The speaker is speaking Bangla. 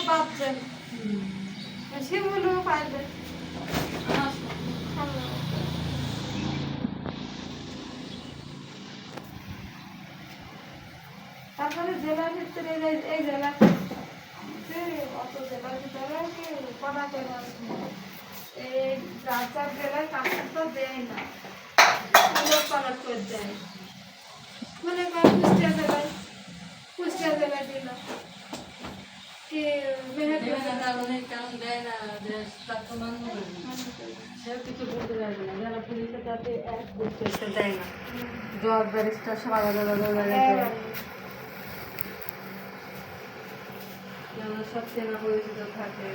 পাচ্ছেন, সেগুলোও পাইবে। তারপরে জেলার ভিতরে এই জেলা অত জেলার ভিতরে কি করা জেলা, এই রাজার জেলায় কাপড় তো দেয় না, পালন করে দেয়। মনে করেন কুষ্টিয়া জেলায় দিল কি কেন দেয় না, তার তো মান্য সেও কিছু বলতে পারবে না। যারা পুলিশে তাতে এক বুঝতে দেয় না, জব ব্যারিস্টার সব আলাদা আলাদা জায়গায়, সব চেনা পরিচিত থাকে।